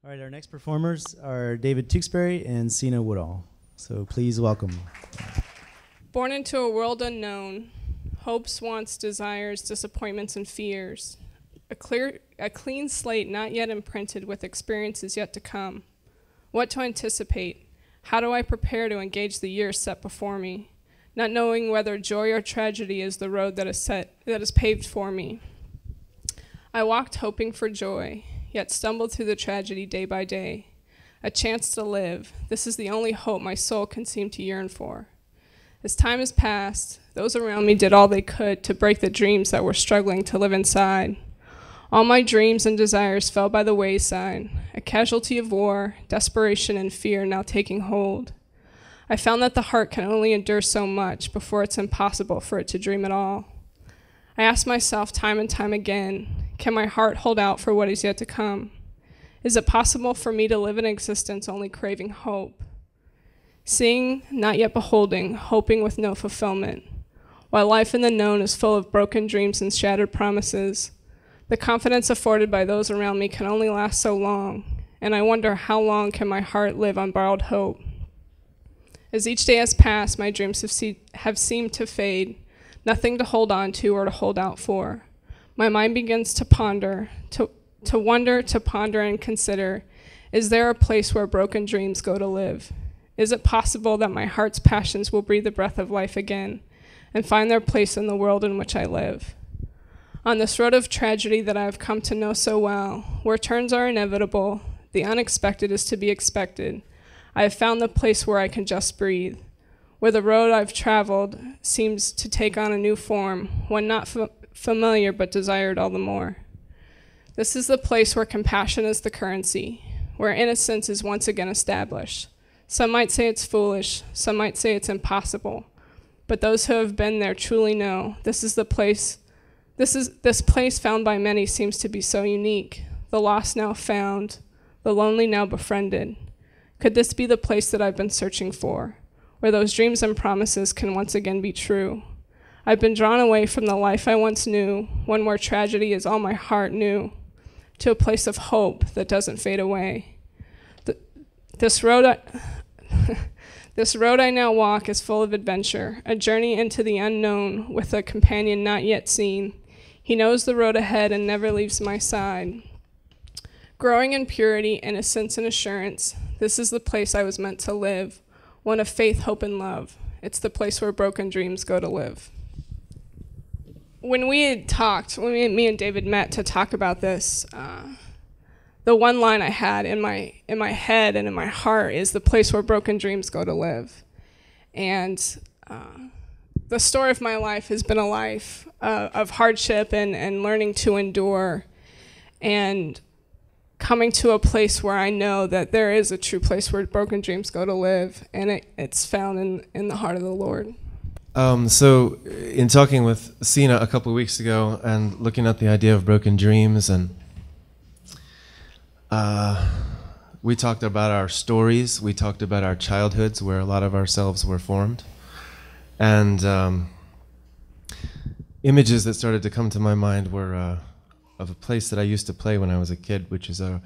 All right, our next performers are David Tewksbury and Sina Woodall. So please welcome. Born into a world unknown, hopes, wants, desires, disappointments, and fears. A clean slate not yet imprinted with experiences yet to come. What to anticipate? How do I prepare to engage the years set before me, not knowing whether joy or tragedy is the road that is paved for me? I walked hoping for joy, yet stumbled through the tragedy day by day. A chance to live, this is the only hope my soul can seem to yearn for. As time has passed, those around me did all they could to break the dreams that were struggling to live inside. All my dreams and desires fell by the wayside, a casualty of war, desperation, and fear now taking hold. I found that the heart can only endure so much before it's impossible for it to dream at all. I asked myself time and time again, can my heart hold out for what is yet to come? Is it possible for me to live an existence only craving hope? Seeing, not yet beholding, hoping with no fulfillment. While life in the known is full of broken dreams and shattered promises, the confidence afforded by those around me can only last so long, and I wonder how long can my heart live on borrowed hope? As each day has passed, my dreams have seemed to fade, nothing to hold on to or to hold out for. My mind begins to ponder, to wonder, to ponder and consider, is there a place where broken dreams go to live? Is it possible that my heart's passions will breathe the breath of life again and find their place in the world in which I live? On this road of tragedy that I have come to know so well, where turns are inevitable, the unexpected is to be expected, I have found the place where I can just breathe, where the road I've traveled seems to take on a new form, one not familiar but desired all the more. This is the place where compassion is the currency, where innocence is once again established. Some might say it's foolish, some might say it's impossible, but those who have been there truly know this is the place. This place found by many seems to be so unique, the lost now found, the lonely now befriended. Could this be the place that I've been searching for, where those dreams and promises can once again be true? I've been drawn away from the life I once knew, one where tragedy is all my heart knew, to a place of hope that doesn't fade away. This road I now walk is full of adventure, a journey into the unknown with a companion not yet seen. He knows the road ahead and never leaves my side. Growing in purity, innocence, and assurance, this is the place I was meant to live, one of faith, hope, and love. It's the place where broken dreams go to live. When me and David met to talk about this, the one line I had in my head and in my heart is the place where broken dreams go to live. And the story of my life has been a life of hardship and learning to endure and coming to a place where I know that there is a true place where broken dreams go to live, and it's found in the heart of the Lord. So in talking with Sina a couple of weeks ago and looking at the idea of broken dreams, and we talked about our stories, we talked about our childhoods where a lot of ourselves were formed, and images that started to come to my mind were of a place that I used to play when I was a kid, which is a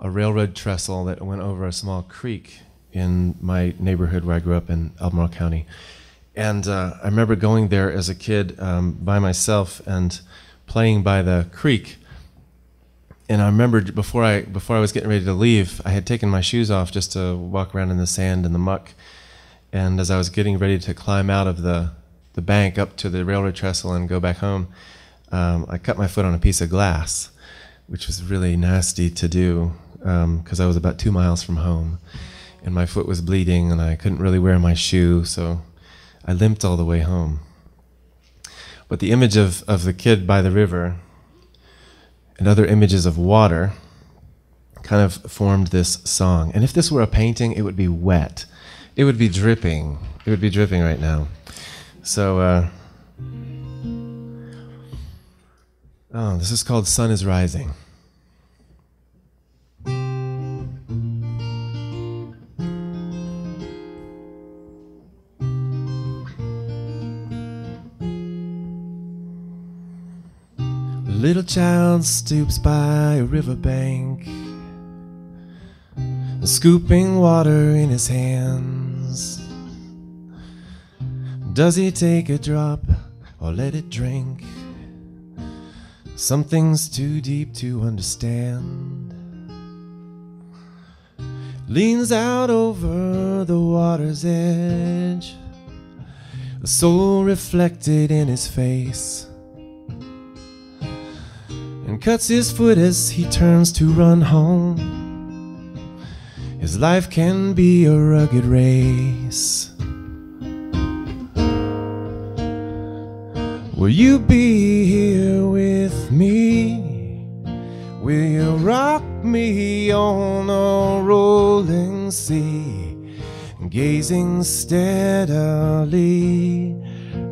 railroad trestle that went over a small creek in my neighborhood where I grew up in Albemarle County. And I remember going there as a kid by myself and playing by the creek. And I remember before I was getting ready to leave, I had taken my shoes off just to walk around in the sand and the muck. And as I was getting ready to climb out of the bank up to the railroad trestle and go back home, I cut my foot on a piece of glass, which was really nasty to do because I was about 2 miles from home. And my foot was bleeding and I couldn't really wear my shoe, so I limped all the way home. But the image of the kid by the river and other images of water kind of formed this song. And if this were a painting, it would be wet. It would be dripping. It would be dripping right now. So, this is called Sun is Rising. Little child stoops by a riverbank, scooping water in his hands. Does he take a drop or let it drink? Something's too deep to understand. Leans out over the water's edge, the soul reflected in his face, and cuts his foot as he turns to run home. His life can be a rugged race. Will you be here with me? Will you rock me on a rolling sea? Gazing steadily,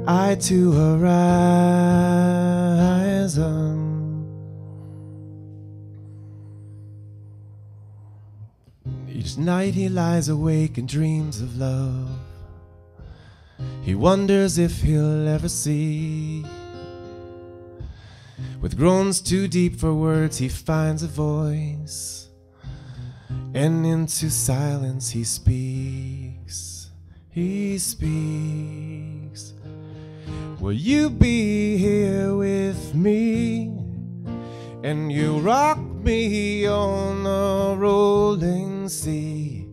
eye to horizon. Each night he lies awake and dreams of love. He wonders if he'll ever see. With groans too deep for words, he finds a voice, and into silence he speaks. He speaks. Will you be here with me? And you rock me on a rolling sea,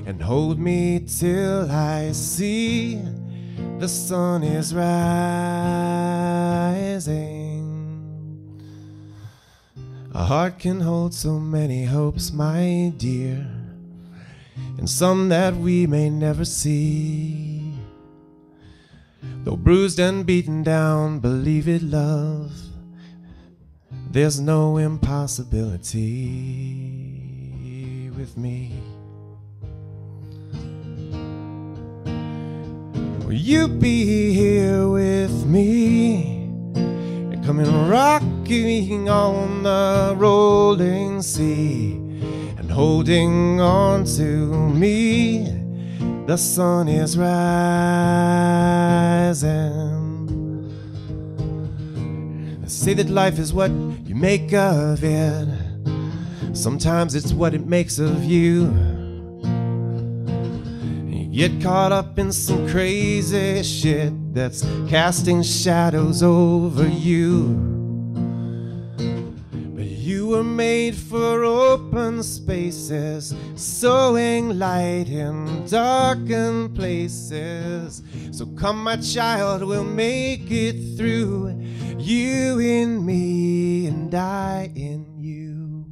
and hold me till I see the sun is rising. A heart can hold so many hopes, my dear, and some that we may never see. Though bruised and beaten down, believe it, love, there's no impossibility with me. Will you be here with me? And come and rocking on the rolling sea, and holding on to me, the sun is rising. They say that life is what you make of it. Sometimes it's what it makes of you. You get caught up in some crazy shit that's casting shadows over you. But you were made for open spaces, sowing light in darkened places. So come, my child, we'll make it through. You in me and I in you.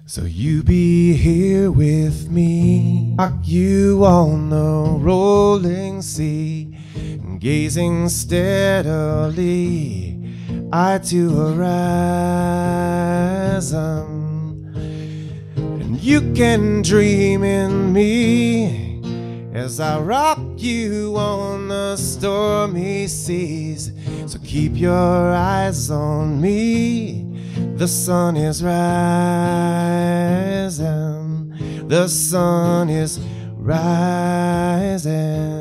So you be here with me, rock you on the rolling sea, gazing steadily, eye to horizon. And you can dream in me as I rock you on the stormy seas. So keep your eyes on me, the sun is rising, the sun is rising.